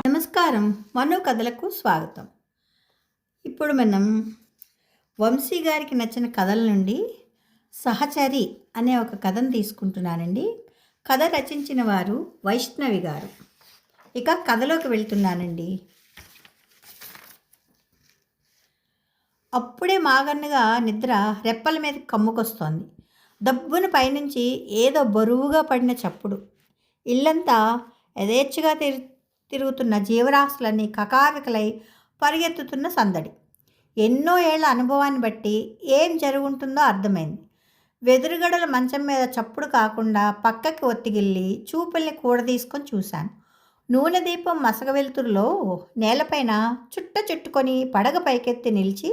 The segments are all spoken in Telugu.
నమస్కారం. మనో కథలకు స్వాగతం. ఇప్పుడు మనం వంశీ గారికి నచ్చిన కథల నుండి సహచరి అనే ఒక కథను తీసుకుంటున్నానండి. కథ రచించిన వారు వైష్ణవి గారు. ఇక కథలోకి వెళ్తున్నానండి. అప్పుడే మాగన్నగా నిద్ర రెప్పల మీద కమ్ముకొస్తోంది. దబ్బున పైనుంచి ఏదో బరువుగా పడిన చప్పుడు. ఇల్లంతా యథేచ్ఛగా తిరుగుతున్న జీవరాశులన్నీ కకావికలై పరిగెత్తుతున్న సందడి. ఎన్నో ఏళ్ల అనుభవాన్ని బట్టి ఏం జరుగుంటుందో అర్థమైంది. వెదురుగడల మంచం మీద చప్పుడు కాకుండా పక్కకి ఒత్తిగిల్లి చూపుల్ని కూడదీసుకొని చూశాను. నూనె దీపం మసక వెలుతురులో నేలపైన చుట్టుకొని పడగ పైకెత్తి నిలిచి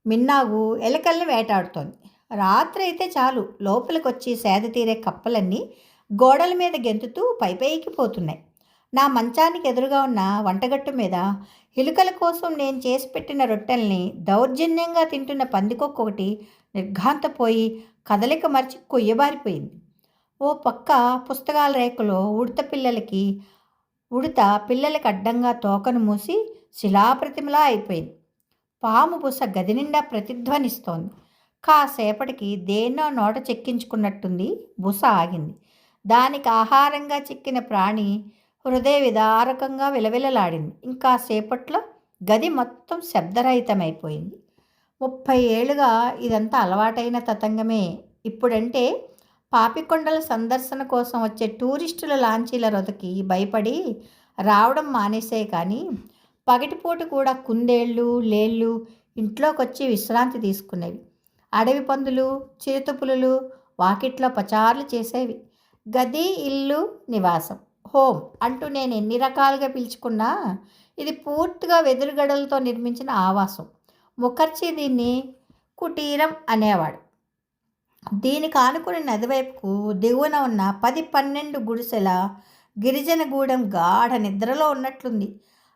మిన్నాగు ఎలకల్ని వేటాడుతోంది. రాత్రి అయితే చాలు, లోపలికొచ్చి సేద తీరే కప్పలన్నీ గోడల మీద గెంతుతూ పైపైకి పోతున్నాయి. నా మంచానికి ఎదురుగా ఉన్న వంటగట్టు మీద ఎలుకల కోసం నేను చేసి పెట్టిన రొట్టెల్ని దౌర్జన్యంగా తింటున్న పందికొక్కొకటి నిర్ఘాంతపోయి కదలిక మరిచి కొయ్యబారిపోయింది. ఓ పక్క పుస్తకాల రేకులో ఉడత పిల్లలకి అడ్డంగా తోకను మూసి శిలాప్రతిమలా అయిపోయింది. పాము బుస గది నిండా ప్రతిధ్వనిస్తోంది. కాసేపటికి దేన్నో నోట చెక్కించుకున్నట్టుంది. బుస ఆగింది. దానికి ఆహారంగా చిక్కిన ప్రాణి హృదయ విదారకంగా విలవిలలాడింది. ఇంకా సేపట్లో గది మొత్తం శబ్దరహితమైపోయింది. 30 ఏళ్లుగా ఇదంతా అలవాటైన తతంగమే. ఇప్పుడంటే పాపికొండల సందర్శన కోసం వచ్చే టూరిస్టుల లాంచీల రొదకి భయపడి రావడం మానేసే కానీ పగటిపూట కూడా కుందేళ్ళు లేళ్ళు ఇంట్లోకొచ్చి విశ్రాంతి తీసుకునేవి. అడవి పందులు చిరుతపులులు వాకిట్లో పచార్లు చేసేవి. గది ఇల్లు నివాసం హోమ్ అంటూ నేను ఎన్ని రకాలుగా పిలుచుకున్నా ఇది పూర్తిగా వెదురుగడలతో నిర్మించిన ఆవాసం. ముఖర్జీ దీన్ని కుటీరం అనేవాడు. దీనికి ఆనుకుని నదివైపుకు దిగువన ఉన్న 10-12 గుడిసెల గిరిజనగూడెం గాఢ నిద్రలో ఉన్నట్లుంది.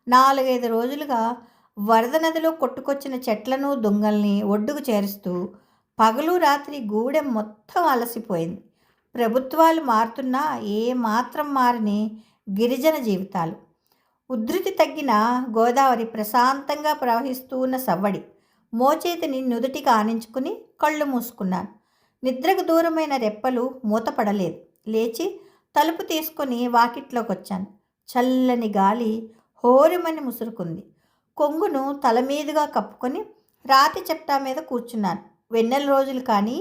4-5 రోజులుగా వరద నదిలో కొట్టుకొచ్చిన చెట్లను దుంగల్ని ఒడ్డుకు చేరుస్తూ పగలు రాత్రి గూడెం మొత్తం అలసిపోయింది. ప్రభుత్వాలు మారుతున్నా ఏమాత్రం మారని గిరిజన జీవితాలు. ఉధృతి తగ్గిన గోదావరి ప్రశాంతంగా ప్రవహిస్తూ ఉన్న సవ్వడి. మోచేతిని నుదుటికి ఆనించుకుని కళ్ళు మూసుకున్నాను. నిద్రకు దూరమైన రెప్పలు మూతపడలేదు. లేచి తలుపు తీసుకొని వాకిట్లోకి వచ్చాను. చల్లని గాలి హోరుమని ముసురుకుంది. కొంగును తల మీదుగా కప్పుకొని రాతి చెప్టా మీద కూర్చున్నాను. వెన్నెల రోజులు కానీ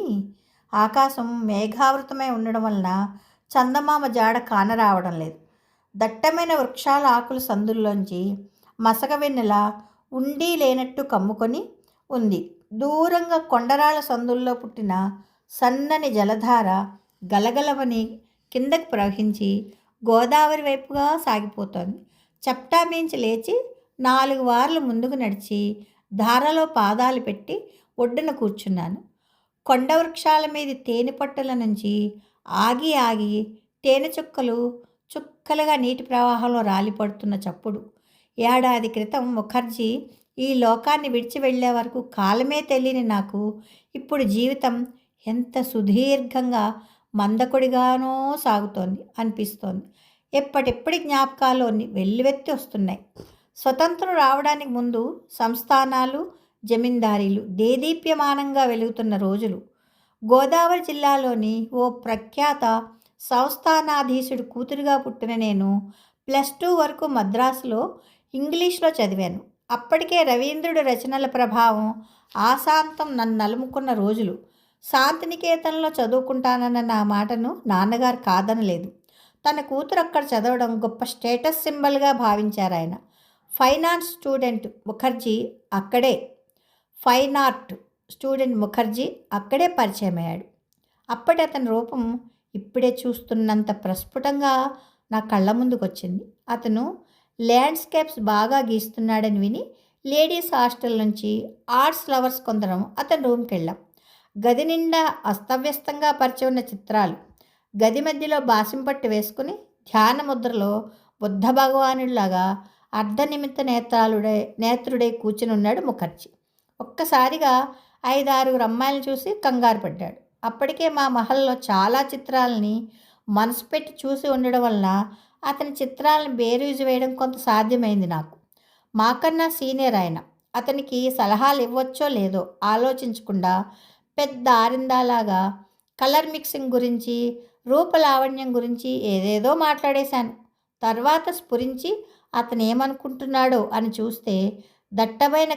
ఆకాశం మేఘావృతమై ఉండడం వలన చందమామ జాడ కానరావడం లేదు. దట్టమైన వృక్షాల ఆకుల సందుల్లోంచి మసక వెన్నెల ఉండి లేనట్టు కమ్ముకొని ఉంది. దూరంగా కొండరాళ్ళ సందుల్లో పుట్టిన సన్నని జలధార గలగలవని కిందకు ప్రవహించి గోదావరి వైపుగా సాగిపోతోంది. చప్టా మించి లేచి 4 వార్లు ముందుకు నడిచి ధారలో పాదాలు పెట్టి ఒడ్డున కూర్చున్నాను. కొండ వృక్షాల మీది తేనె పట్టుల నుంచి ఆగి తేనె చుక్కలుగా నీటి ప్రవాహంలో రాలిపడుతున్న చప్పుడు. ఏడాది క్రితం ముఖర్జీ ఈ లోకాన్ని విడిచి వెళ్లే వరకు కాలమే తెలియని నాకు ఇప్పుడు జీవితం ఎంత సుదీర్ఘంగా మందకొడిగానో సాగుతోంది అనిపిస్తోంది. ఎప్పటిప్పటి జ్ఞాపకాలు వెల్లువెత్తి వస్తున్నాయి. స్వతంత్రం రావడానికి ముందు సంస్థానాలు జమీందారీలు దేదీప్యమానంగా వెలుగుతున్న రోజులు. గోదావరి జిల్లాలోని ఓ ప్రఖ్యాత సంస్థానాధీశుడు కూతురుగా పుట్టిన నేను +2 వరకు మద్రాసులో ఇంగ్లీష్లో చదివాను. అప్పటికే రవీంద్రుడి రచనల ప్రభావం ఆశాంతం నన్ను నలుముకున్న రోజులు. శాంతినికేతన్లో చదువుకుంటానన్న నా మాటను నాన్నగారు కాదనలేదు. తన కూతురు అక్కడ చదవడం గొప్ప స్టేటస్ సింబల్గా భావించారు ఆయన. ఫైన్ ఆర్ట్ స్టూడెంట్ ముఖర్జీ అక్కడే పరిచయమయ్యాడు. అప్పటి అతని రూపం ఇప్పుడే చూస్తున్నంత ప్రస్ఫుటంగా నా కళ్ళ ముందుకు వచ్చింది. అతను ల్యాండ్స్కేప్స్ బాగా గీస్తున్నాడని విని లేడీస్ హాస్టల్ నుంచి ఆర్ట్స్ లవర్స్ కొందరం అతని రూమ్కి వెళ్ళాం. గది నిండా అస్తవ్యస్తంగా పరిచి ఉన్న చిత్రాలు. గది మధ్యలో బాసింపట్టు వేసుకుని ధ్యాన ముద్రలో బుద్ధ భగవానుడిలాగా అర్ధనిమిత్త నేత్రుడై కూర్చుని ఉన్నాడు ముఖర్జీ. ఒక్కసారిగా 5-6 అమ్మాయిలను చూసి కంగారు పడ్డాడు. అప్పటికే మా మహల్లో చాలా చిత్రాలని మనసు పెట్టి చూసి ఉండడం వల్ల అతని చిత్రాలను బేరీజు వేయడం కొంత సాధ్యమైంది నాకు. మాకన్నా సీనియర్ ఆయన. అతనికి సలహాలు ఇవ్వచ్చో లేదో ఆలోచించకుండా పెద్ద ఆరిందాలాగా కలర్ మిక్సింగ్ గురించి, రూపలావణ్యం గురించి ఏదేదో మాట్లాడేశాను. తర్వాత స్ఫురించి అతనేమనుకుంటున్నాడో అని చూస్తే దట్టమైన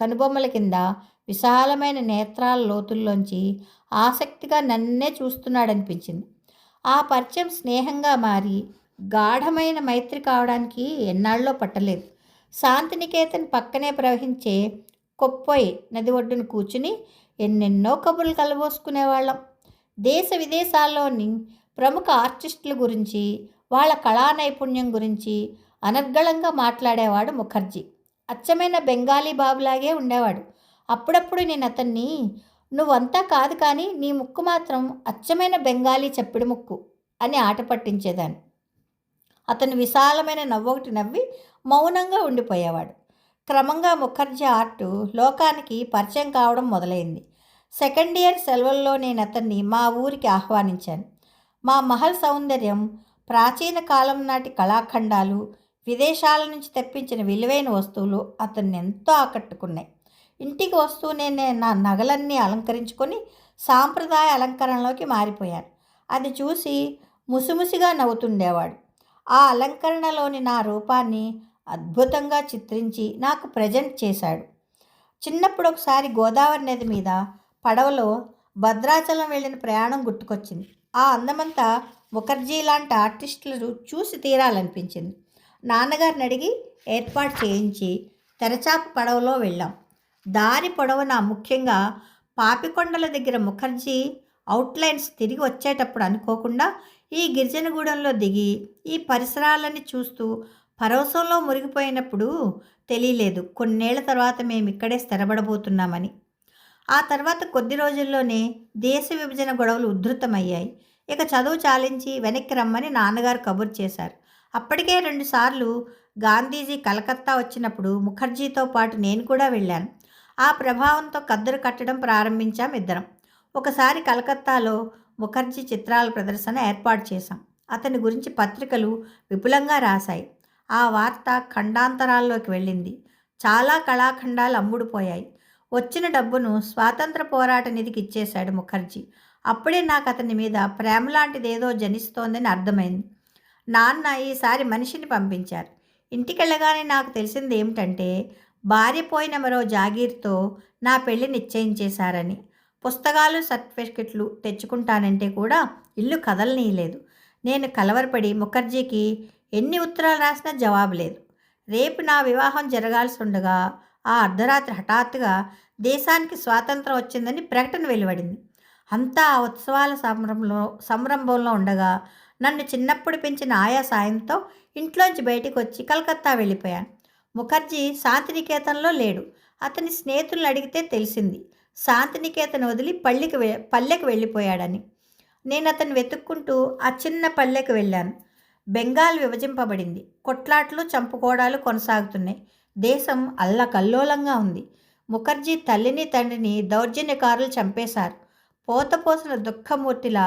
కనుబొమ్మల కింద విశాలమైన నేత్రాల లోతుల్లోంచి ఆసక్తిగా నన్నే చూస్తున్నాడనిపించింది. ఆ పరిచయం స్నేహంగా మారి గాఢమైన మైత్రి కావడానికి ఎన్నాళ్ళో పట్టలేదు. శాంతినికేతన్ పక్కనే ప్రవహించే కొప్పొయ్ నది ఒడ్డున కూర్చుని ఎన్నెన్నో కబుర్లు కలబోసుకునేవాళ్ళం. దేశ విదేశాల్లోని ప్రముఖ ఆర్టిస్టుల గురించి, వాళ్ళ కళా నైపుణ్యం గురించి అనర్గళంగా మాట్లాడేవాడు ముఖర్జీ. అచ్చమైన బెంగాలీ బాబులాగే ఉండేవాడు. అప్పుడప్పుడు నేను అతన్ని, నువ్వంతా కాదు కానీ నీ ముక్కు మాత్రం అచ్చమైన బెంగాలీ చప్పిడి ముక్కు అని ఆట పట్టించేదాన్ని. అతను విశాలమైన నవ్వొకటి నవ్వి మౌనంగా ఉండిపోయేవాడు. క్రమంగా ముఖర్జీ ఆర్టు లోకానికి పరిచయం కావడం మొదలైంది. సెకండ్ ఇయర్ సెలవుల్లో నేను అతన్ని మా ఊరికి ఆహ్వానించాను. మా మహల్ సౌందర్యం, ప్రాచీన కాలం నాటి కళాఖండాలు, విదేశాల నుంచి తెప్పించిన విలువైన వస్తువులు అతన్ని ఎంతో ఆకట్టుకున్నాయి. ఇంటికి వస్తూనే నేను నా నగలన్నీ అలంకరించుకొని సాంప్రదాయ అలంకరణలోకి మారిపోయాను. అది చూసి ముసిముసిగా నవ్వుతుండేవాడు. ఆ అలంకరణలోని నా రూపాన్ని అద్భుతంగా చిత్రించి నాకు ప్రజెంట్ చేశాడు. చిన్నప్పుడు ఒకసారి గోదావరి నది మీద పడవలో భద్రాచలం వెళ్ళిన ప్రయాణం గుర్తుకొచ్చింది. ఆ అందమంతా ముఖర్జీ లాంటి ఆర్టిస్టులు చూసి తీరాలనిపించింది. నాన్నగారిని అడిగి ఏర్పాటు చేయించి తెరచాప పడవలో వెళ్ళాం. దారి పొడవునా, ముఖ్యంగా పాపికొండల దగ్గర ముఖర్జీ అవుట్లైన్స్ తిరిగి వచ్చేటప్పుడు అనుకోకుండా ఈ గిరిజనగూడెంలో దిగి ఈ పరిసరాలన్నీ చూస్తూ పరవశంలో మునిగిపోయినప్పుడు తెలియలేదు కొన్నేళ్ల తర్వాత మేము ఇక్కడే స్థిరపడబోతున్నామని. ఆ తర్వాత కొద్ది రోజుల్లోనే దేశ విభజన గొడవలు ఉధృతమయ్యాయి. ఇక చదువు చాలించి వెనక్కి రమ్మని నాన్నగారు కబురు చేశారు. అప్పటికే 2 సార్లు గాంధీజీ కలకత్తా వచ్చినప్పుడు ముఖర్జీతో పాటు నేను కూడా వెళ్ళాను. ఆ ప్రభావంతో కద్దరు కట్టడం ప్రారంభించాం ఇద్దరం. ఒకసారి కలకత్తాలో ముఖర్జీ చిత్రాల ప్రదర్శన ఏర్పాటు చేశాం. అతని గురించి పత్రికలు విపులంగా రాశాయి. ఆ వార్త ఖండాంతరాల్లోకి వెళ్ళింది. చాలా కళాఖండాలు అమ్ముడుపోయాయి. వచ్చిన డబ్బును స్వాతంత్ర పోరాట నిధికి ఇచ్చేశాడు ముఖర్జీ. అప్పుడే నాకు అతని మీద ప్రేమ లాంటిదేదో జనిస్తోందని అర్థమైంది. నాన్న ఈసారి మనిషిని పంపించారు. ఇంటికెళ్ళగానే నాకు తెలిసింది ఏమిటంటే భార్య పోయిన మరో జాగీర్తో నా పెళ్లి నిశ్చయించేశారని. పుస్తకాలు, సర్టిఫికెట్లు తెచ్చుకుంటానంటే కూడా ఇల్లు కదలనీయలేదు. నేను కలవరపడి ముఖర్జీకి ఎన్ని ఉత్తరాలు రాసినా జవాబు లేదు. రేపు నా వివాహం జరగాల్సి ఉండగా ఆ అర్ధరాత్రి హఠాత్తుగా దేశానికి స్వాతంత్రం వచ్చిందని ప్రకటన వెలువడింది. అంతా ఆ ఉత్సవాల సంరంభంలో ఉండగా నన్ను చిన్నప్పుడు పెంచిన ఆయా సాయంతో ఇంట్లోంచి బయటకు వచ్చి కలకత్తా వెళ్ళిపోయాను. ముఖర్జీ శాంతినికేతన్లో లేడు. అతని స్నేహితులను అడిగితే తెలిసింది శాంతినికేతన్ వదిలి పల్లెకు వెళ్ళిపోయాడని. నేను అతన్ని వెతుక్కుంటూ ఆ చిన్న పల్లెకు వెళ్ళాను. బెంగాల్ విభజింపబడింది. కొట్లాట్లు, చంపుకోవడాలు కొనసాగుతున్నాయి. దేశం అల్లకల్లోలంగా ఉంది. ముఖర్జీ తల్లిని తండ్రిని దౌర్జన్యకారులు చంపేశారు. పోతపోసిన దుఃఖమూర్తిలా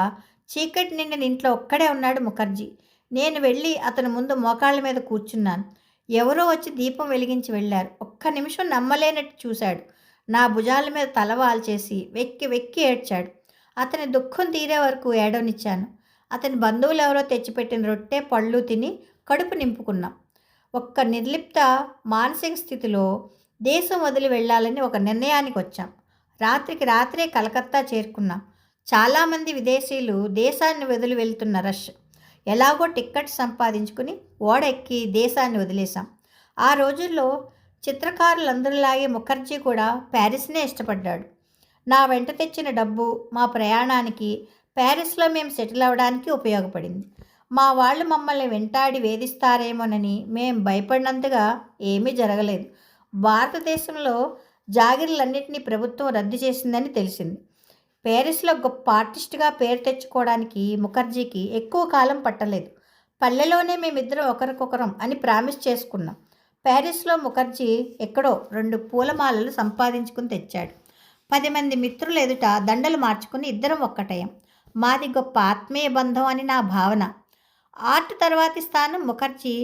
చీకటి నిండిన ఇంట్లో ఒక్కడే ఉన్నాడు ముఖర్జీ. నేను వెళ్ళి అతని ముందు మోకాళ్ళ మీద కూర్చున్నాను. ఎవరో వచ్చి దీపం వెలిగించి వెళ్ళారు. ఒక్క నిమిషం నమ్మలేనట్టు చూశాడు. నా భుజాల మీద తలవాల్చేసి వెక్కి వెక్కి ఏడ్చాడు. అతని దుఃఖం తీరే వరకు ఏడవనిచ్చాను. అతని బంధువులు ఎవరో తెచ్చిపెట్టిన రొట్టె, పళ్ళు తిని కడుపు నింపుకున్నాం. ఒక్క నిర్లిప్త మానసిక స్థితిలో దేశం వదిలి వెళ్ళాలని ఒక నిర్ణయానికి వచ్చాం. రాత్రికి రాత్రే కలకత్తా చేరుకున్నాం. చాలామంది విదేశీయులు దేశాన్ని వదిలి వెళ్తున్న రష్. ఎలాగో టిక్కెట్ సంపాదించుకుని ఓడ ఎక్కి దేశాన్ని వదిలేశాం. ఆ రోజుల్లో చిత్రకారులందరిలాగే ముఖర్జీ కూడా ప్యారిస్నే ఇష్టపడ్డాడు. నా వెంట తెచ్చిన డబ్బు మా ప్రయాణానికి, ప్యారిస్లో మేము సెటిల్ అవ్వడానికి ఉపయోగపడింది. మా వాళ్ళు మమ్మల్ని వెంటాడి వేధిస్తారేమోనని మేం భయపడినంతగా ఏమీ జరగలేదు. భారతదేశంలో జాగిర్లన్నింటినీ ప్రభుత్వం రద్దు చేసిందని తెలిసింది. ప్యారిస్లో గొప్ప ఆర్టిస్టుగా పేరు తెచ్చుకోవడానికి ముఖర్జీకి ఎక్కువ కాలం పట్టలేదు. పల్లెలోనే మేమిద్దరం ఒకరికొకరం అని ప్రామిస్ చేసుకున్నాం. ప్యారిస్లో ముఖర్జీ ఎక్కడో 2 పూలమాలలు సంపాదించుకుని తెచ్చాడు. 10 మంది మిత్రులు ఎదుట దండలు మార్చుకుని ఇద్దరం ఒక్కటయం. మాది గొప్ప ఆత్మీయ బంధం అని నా భావన. ఆర్ట్ తర్వాతి స్థానం ముఖర్జీ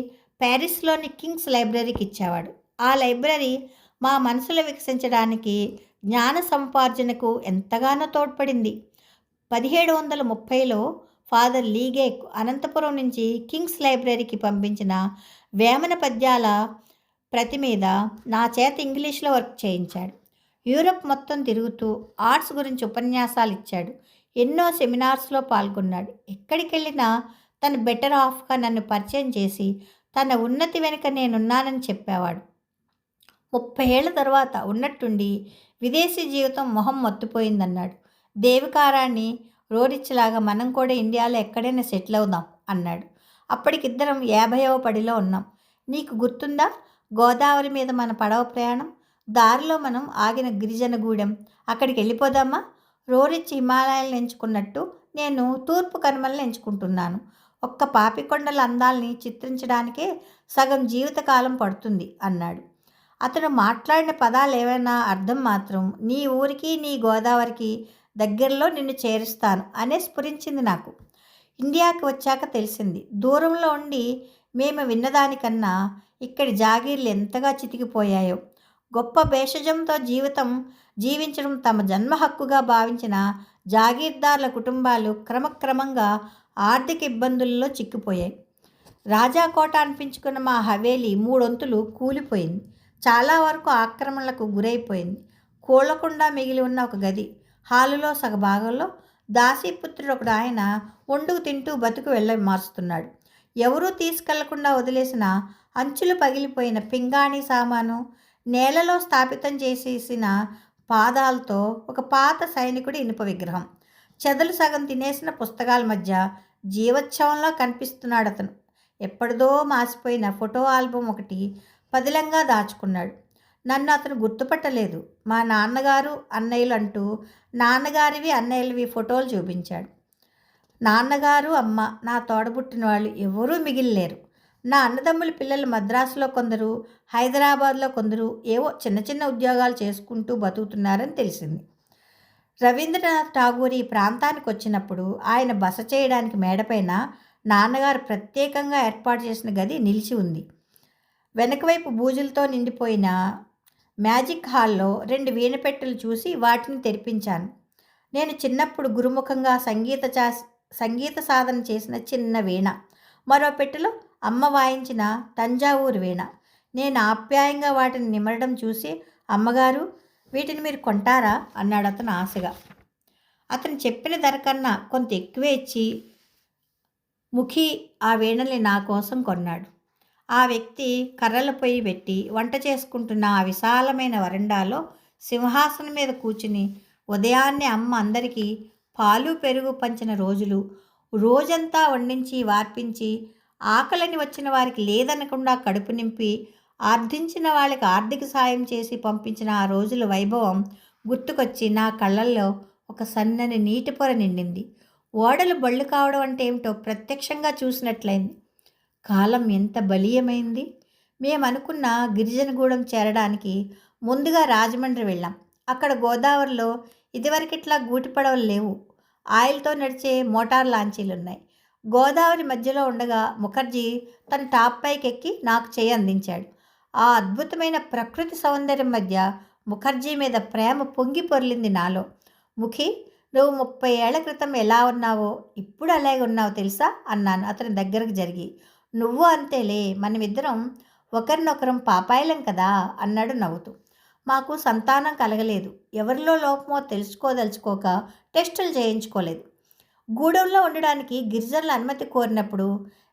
ప్యారిస్లోని కింగ్స్ లైబ్రరీకి ఇచ్చేవాడు. ఆ లైబ్రరీ మా మనసులో వికసించడానికి, జ్ఞాన సముపార్జనకు ఎంతగానో తోడ్పడింది. 1730లో ఫాదర్ లీగేక్ అనంతపురం నుంచి కింగ్స్ లైబ్రరీకి పంపించిన వేమన పద్యాల ప్రతి మీద నా చేత ఇంగ్లీష్లో వర్క్ చేయించాడు. యూరప్ మొత్తం తిరుగుతూ ఆర్ట్స్ గురించి ఉపన్యాసాలు ఇచ్చాడు. ఎన్నో సెమినార్స్లో పాల్గొన్నాడు. ఎక్కడికి వెళ్ళినా తన బెటర్ హాఫ్గా నన్ను పరిచయం చేసి తన ఉన్నతి వెనుక నేనున్నానని చెప్పేవాడు. 30 ఏళ్ల తర్వాత ఉన్నట్టుండి విదేశీ జీవితం మొహం మొత్తిపోయిందన్నాడు. దేవికారాన్ని రోరిచ్లాగా మనం కూడా ఇండియాలో ఎక్కడైనా సెటిల్ అవుదాం అన్నాడు. అప్పటికిద్దరం 50వ పడిలో ఉన్నాం. నీకు గుర్తుందా గోదావరి మీద మన పడవ ప్రయాణం? దారిలో మనం ఆగిన గిరిజనగూడెం. అక్కడికి వెళ్ళిపోదామా? రోరిచ్ హిమాలయాలను ఎంచుకున్నట్టు నేను తూర్పు కనుమలను ఎంచుకుంటున్నాను. ఒక్క పాపికొండల అందాల్ని చిత్రించడానికే సగం జీవితకాలం పడుతుంది అన్నాడు. అతడు మాట్లాడిన పదాలు ఏమైనా అర్థం మాత్రం నీ ఊరికి నీ గోదావరికి దగ్గరలో నిన్ను చేరుస్తాను అనే స్ఫురించింది నాకు. ఇండియాకి వచ్చాక తెలిసింది. దూరంలో ఉండి మేము విన్నదానికన్నా ఇక్కడి జాగీర్లు ఎంతగా చితికిపోయాయో. గొప్ప భేషజంతో జీవించడం తమ జన్మ హక్కుగా భావించిన జాగీర్దార్ల కుటుంబాలు క్రమక్రమంగా ఆర్థిక ఇబ్బందుల్లో చిక్కిపోయాయి. రాజాకోట అనిపించుకున్న మా హవేలీ 3 వంతులు కూలిపోయింది. చాలా వరకు ఆక్రమణలకు గురైపోయింది. కూలకుండా మిగిలి ఉన్న ఒక గది, హాలులో సగభాగంలో దాసీపుత్రుడు ఒకడు ఆయన వండుకు తింటూ బతుకు మారుస్తున్నాడు. ఎవరూ తీసుకెళ్లకుండా వదిలేసిన అంచులు పగిలిపోయిన పింగాణి సామాను, నేలలో స్థాపితం చేసేసిన పాదాలతో ఒక పాత సైనికుడి ఇనుప విగ్రహం, చెదలు సగం తినేసిన పుస్తకాల మధ్య జీవోత్సవంలో కనిపిస్తున్నాడు అతను. ఎప్పటిదో మాసిపోయిన ఫోటో ఆల్బమ్ ఒకటి పదిలంగా దాచుకున్నాడు. నన్ను అతను గుర్తుపట్టలేదు. మా నాన్నగారు అన్నయ్యలు అంటూ నాన్నగారివి అన్నయ్యలవి ఫోటోలు చూపించాడు. నాన్నగారు అమ్మ, నా తోడబుట్టిన వాళ్ళు ఎవరూ మిగిలిలేరు. నా అన్నదమ్ముల పిల్లలు మద్రాసులో కొందరు, హైదరాబాద్లో కొందరు ఏవో చిన్న చిన్న ఉద్యోగాలు చేసుకుంటూ బతుకుతున్నారని తెలిసింది. రవీంద్రనాథ్ ఠాగూర్ ఈ ప్రాంతానికి వచ్చినప్పుడు ఆయన బస చేయడానికి మేడపైన నాన్నగారు ప్రత్యేకంగా ఏర్పాటు చేసిన గది నిలిచి ఉంది. వెనకవైపు బూజులతో నిండిపోయిన మ్యాజిక్ హాల్లో 2 వీణపెట్టెలు చూసి వాటిని తెరిపించాను. నేను చిన్నప్పుడు గురుముఖంగా సంగీత సాధన చేసిన చిన్న వీణ, మరో పెట్టెలో అమ్మ వాయించిన తంజావూరు వీణ. నేను ఆప్యాయంగా వాటిని నిమరడం చూసి, అమ్మగారు వీటిని మీరు కొంటారా అన్నాడు అతను ఆశగా. అతను చెప్పిన ధర కన్నా కొంత ఎక్కువే ఇచ్చి ముఖి ఆ వీణల్ని నా కోసం కొన్నాడు. ఆ వ్యక్తి కర్రల పొయ్యి పెట్టి వంట చేసుకుంటున్న ఆ విశాలమైన వరండాలో సింహాసనం మీద కూర్చుని ఉదయాన్నే అమ్మ అందరికీ పాలు పెరుగు పంచిన రోజులు, రోజంతా వండించి వార్పించి ఆకలిని వచ్చిన వారికి లేదనకుండా కడుపు నింపి ఆర్థించిన వాళ్ళకి ఆర్థిక సాయం చేసి పంపించిన ఆ రోజుల వైభవం గుర్తుకొచ్చి నా కళ్ళల్లో ఒక సన్నని నీటి పొర నిండింది. ఓడలు బళ్ళు కావడం అంటే ఏమిటో ప్రత్యక్షంగా చూసినట్లయింది. కాలం ఎంత బలీయమైంది. మేమనుకున్న గిరిజనగూడెం చేరడానికి ముందుగా రాజమండ్రి వెళ్ళాం. అక్కడ గోదావరిలో ఇదివరకిట్లా గూటి పడవలు లేవు. ఆయిల్తో నడిచే మోటార్ లాంచీలున్నాయి. గోదావరి మధ్యలో ఉండగా ముఖర్జీ తన టాప్ పైకి ఎక్కి నాకు చేయి అందించాడు. ఆ అద్భుతమైన ప్రకృతి సౌందర్యం మధ్య ముఖర్జీ మీద ప్రేమ పొంగి పొర్లింది నాలో. ముఖి, నువ్వు 30 ఏళ్ల క్రితం ఎలా ఉన్నావో ఇప్పుడు అలాగే ఉన్నావు తెలుసా అన్నాను అతని దగ్గరకు జరిగి. నువ్వు అంతేలే, మనమిద్దరం ఒకరినొకరం పాపాయిలం కదా అన్నాడు నవ్వుతూ. మాకు సంతానం కలగలేదు. ఎవరిలో లోపమో తెలుసుకోదలుచుకోక టెస్టులు చేయించుకోలేదు. గూడెంలో ఉండడానికి గిరిజనుల అనుమతి కోరినప్పుడు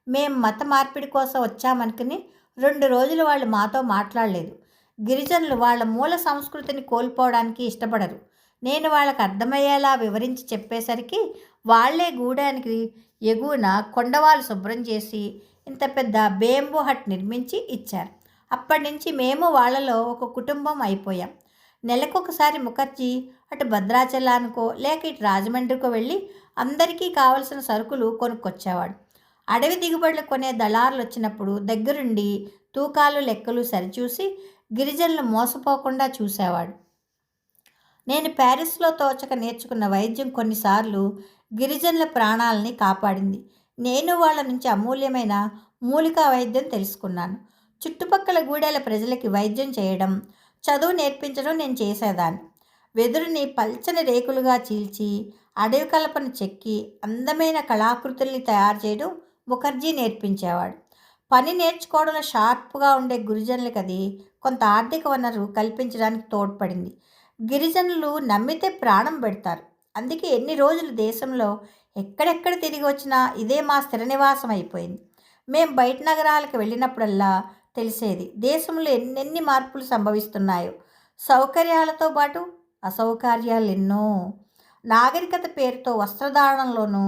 మేం మత మార్పిడి కోసం వచ్చామనుకుని 2 రోజులు వాళ్ళు మాతో మాట్లాడలేదు. గిరిజనులు వాళ్ళ మూల సంస్కృతిని కోల్పోవడానికి ఇష్టపడరు. నేను వాళ్ళకి అర్థమయ్యేలా వివరించి చెప్పేసరికి వాళ్లే గూడానికి ఎగువన కొండవాళ్ళు శుభ్రం చేసి ఇంత పెద్ద బేంబూ హట్ నిర్మించి ఇచ్చారు. అప్పటి నుంచి మేము వాళ్ళలో ఒక కుటుంబం అయిపోయాం. నెలకొకసారి ముఖర్జీ అటు భద్రాచలానికో లేక ఇటు రాజమండ్రికో వెళ్ళి అందరికీ కావలసిన సరుకులు కొనుక్కొచ్చేవాడు. అడవి దిగుబడులు కొనే దళారులు వచ్చినప్పుడు దగ్గరుండి తూకాలు లెక్కలు సరిచూసి గిరిజనులు మోసపోకుండా చూసేవాడు. నేను ప్యారిస్లో తోచక నేర్చుకున్న వైద్యం కొన్నిసార్లు గిరిజనుల ప్రాణాలని కాపాడింది. నేను వాళ్ళ నుంచి అమూల్యమైన మూలికా వైద్యం తెలుసుకున్నాను. చుట్టుపక్కల గూడెల ప్రజలకి వైద్యం చేయడం, చదువు నేర్పించడం నేను చేసేదాన్ని. వెదురుని పల్చని రేకులుగా చీల్చి, అడవి కలపను చెక్కి అందమైన కళాకృతుల్ని తయారు చేయడం ముఖర్జీ నేర్పించేవాడు. పని నేర్చుకోవడంలో షార్ప్గా ఉండే గిరిజనులకి అది కొంత ఆర్థిక వనరు కల్పించడానికి తోడ్పడింది. గిరిజనులు నమ్మితే ప్రాణం పెడతారు. అందుకే ఎన్ని రోజులు దేశంలో ఎక్కడెక్కడ తిరిగి వచ్చినా ఇదే మా స్థిర నివాసం అయిపోయింది. మేం బయట నగరాలకు వెళ్ళినప్పుడల్లా తెలిసేది దేశంలో ఎన్నెన్ని మార్పులు సంభవిస్తున్నాయో. సౌకర్యాలతో పాటు అసౌకర్యాలు ఎన్నో. నాగరికత పేరుతో వస్త్రధారణలోనూ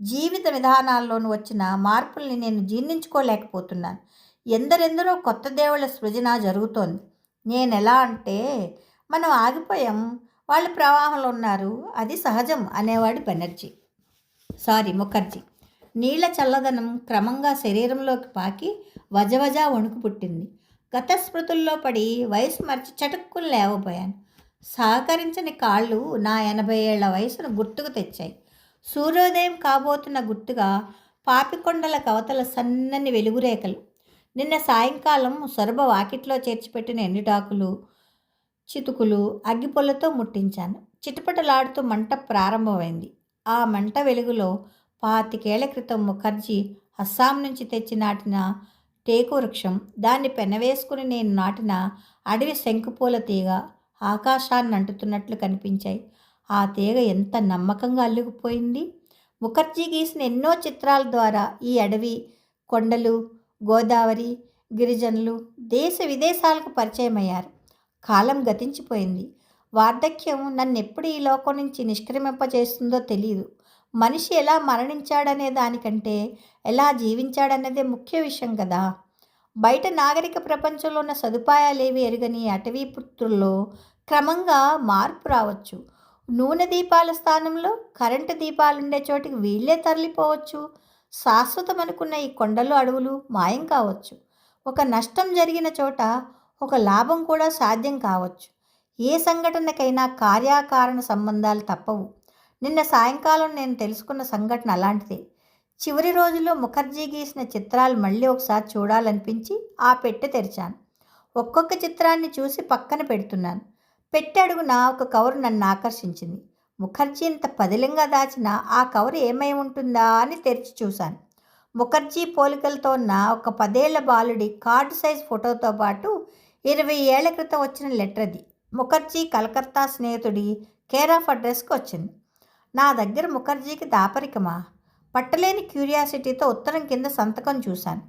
జీవిత విధానాల్లోనూ వచ్చిన మార్పుల్ని నేను జీర్ణించుకోలేకపోతున్నాను. ఎందరెందరో కొత్త దేవుళ్ళ సృజన జరుగుతోంది. నేనెలా అంటే, మనం ఆగిపోయాం, వాళ్ళు ప్రవాహంలో ఉన్నారు, అది సహజం అనేవాడు ముఖర్జీ. నీళ్ల చల్లదనం క్రమంగా శరీరంలోకి పాకి వజవజ వణుకు పుట్టింది. గత స్మృతుల్లో పడి వయసు మర్చి చటుక్కుని లేవబోయాను. సహకరించని కాళ్ళు నా 80 ఏళ్ల వయసును గుర్తుకు తెచ్చాయి. సూర్యోదయం కాబోతున్న గుర్తుగా పాపికొండల కవతల సన్నని వెలుగురేఖలు. నిన్న సాయంకాలం సొరబ వాకిట్లో చేర్చిపెట్టిన ఎండుటాకులు, చితుకులు అగ్గిపొల్లతో ముట్టించాను. చిటపటలాడుతూ మంట ప్రారంభమైంది. ఆ మంట వెలుగులో 25 ఏళ్ల క్రితం ముఖర్జీ అస్సాం నుంచి తెచ్చి నాటిన టేకు వృక్షం, దాన్ని పెనవేసుకుని నేను నాటిన అడవి శంకుపూల తీగ ఆకాశాన్ని అంటుతున్నట్లు కనిపించాయి. ఆ తీగ ఎంత నమ్మకంగా అల్లుకుపోయింది. ముఖర్జీ గీసిన ఎన్నో చిత్రాల ద్వారా ఈ అడవి, కొండలు, గోదావరి, గిరిజనులు దేశ విదేశాలకు పరిచయమయ్యారు. కాలం గతించిపోయింది. వార్ధక్యం నన్నెప్పుడు ఈ లోకం నుంచి నిష్క్రమింపజేస్తుందో తెలియదు. మనిషి ఎలా మరణించాడనే దానికంటే ఎలా జీవించాడనేదే ముఖ్య విషయం కదా. బయట నాగరిక ప్రపంచంలో ఉన్న సదుపాయాలేవి ఎరుగని అటవీ పుత్రుల్లో క్రమంగా మార్పు రావచ్చు. నూనె దీపాల స్థానంలో కరెంటు దీపాలుండే చోటికి వీళ్ళే తరలిపోవచ్చు. శాశ్వతం అనుకున్న ఈ కొండలు, అడవులు మాయం కావచ్చు. ఒక నష్టం జరిగిన చోట ఒక లాభం కూడా సాధ్యం కావచ్చు. ఏ సంఘటనకైనా కార్యకారణ సంబంధాలు తప్పవు. నిన్న సాయంకాలం నేను తెలుసుకున్న సంఘటన అలాంటిదే. చివరి రోజుల్లో ముఖర్జీ గీసిన చిత్రాలు మళ్ళీ ఒకసారి చూడాలనిపించి ఆ పెట్టె తెరిచాను. ఒక్కొక్క చిత్రాన్ని చూసి పక్కన పెడుతున్నాను. పెట్టె అడుగున ఒక కవరు నన్ను ఆకర్షించింది. ముఖర్జీ ఇంత పదిలంగా దాచిన ఆ కవరు ఏమై ఉంటుందా అని తెరిచి చూశాను. ముఖర్జీ పోలికలతో ఉన్న ఒక 10 ఏళ్ల బాలుడి కార్డు సైజ్ ఫోటోతో పాటు 20 ఏళ్ల క్రితం వచ్చిన లెటర్ అది. ముఖర్జీ కలకత్తా స్నేహితుడి కేర్ ఆఫ్ అడ్రస్కి వచ్చింది. నా దగ్గర ముఖర్జీకి దాపరికమా? పట్టలేని క్యూరియాసిటీతో ఉత్తరం కింద సంతకం చూశాను.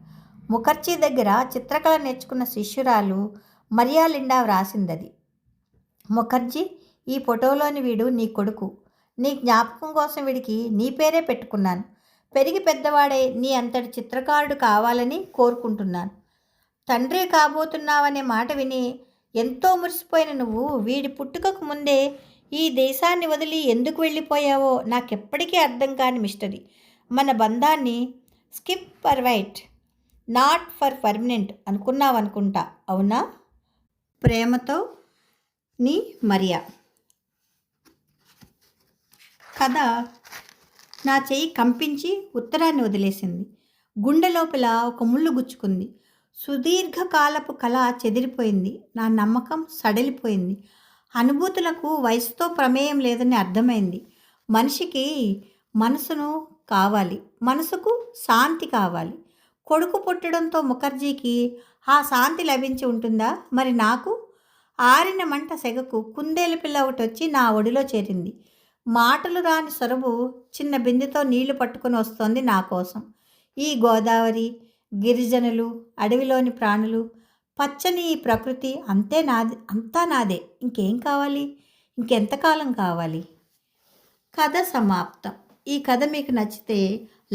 ముఖర్జీ దగ్గర చిత్రకళ నేర్చుకున్న శిష్యురాలు మరియా లిండా వ్రాసిందది. ముఖర్జీ, ఈ ఫోటోలోని వీడు నీ కొడుకు. నీ జ్ఞాపకం కోసం వీడికి నీ పేరే పెట్టుకున్నాను. పెరిగి పెద్దవాడే నీ అంతటి చిత్రకారుడు కావాలని కోరుకుంటున్నాను. తండ్రి కాబోతున్నావనే మాట విని ఎంతో మురిసిపోయిన నువ్వు వీడి పుట్టుకకు ముందే ఈ దేశాన్ని వదిలి ఎందుకు వెళ్ళిపోయావో నాకెప్పటికీ అర్థం కాని మిస్టరీ. మన బంధాన్ని skip for wait, not for permanent అనుకున్నావనుకుంటా, అవునా? ప్రేమతో నీ మరియా. కథ నా చెయ్యి కంపించి ఉత్తరాన్ని వదిలేసింది. గుండె లోపల ఒక ముళ్ళు గుచ్చుకుంది. సుదీర్ఘకాలపు కళ చెదిరిపోయింది. నా నమ్మకం సడలిపోయింది. అనుభూతులకు వయసుతో ప్రమేయం లేదని అర్థమైంది. మనిషికి మనసును కావాలి, మనసుకు శాంతి కావాలి. కొడుకు పుట్టడంతో ముఖర్జీకి ఆ శాంతి లభించి ఉంటుందా? మరి నాకు? ఆరిన మంట సెగకు కుందేలు పిల్ల ఒకటి వచ్చి నా ఒడిలో చేరింది. మాటలు రాని సొరబు చిన్న బిందెతో నీళ్లు పట్టుకొని వస్తోంది నా కోసం. ఈ గోదావరి, గిరిజనులు, అడవిలోని ప్రాణులు, పచ్చని ఈ ప్రకృతి అంతా నాదే. ఇంకేం కావాలి? ఇంకెంతకాలం కావాలి? కథ సమాప్తం. ఈ కథ మీకు నచ్చితే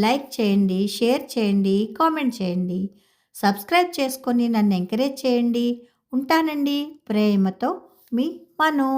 లైక్ చేయండి, షేర్ చేయండి, కామెంట్ చేయండి, సబ్స్క్రైబ్ చేసుకొని నన్ను ఎంకరేజ్ చేయండి. ఉంటానండి. ప్రేమతో మీ మను.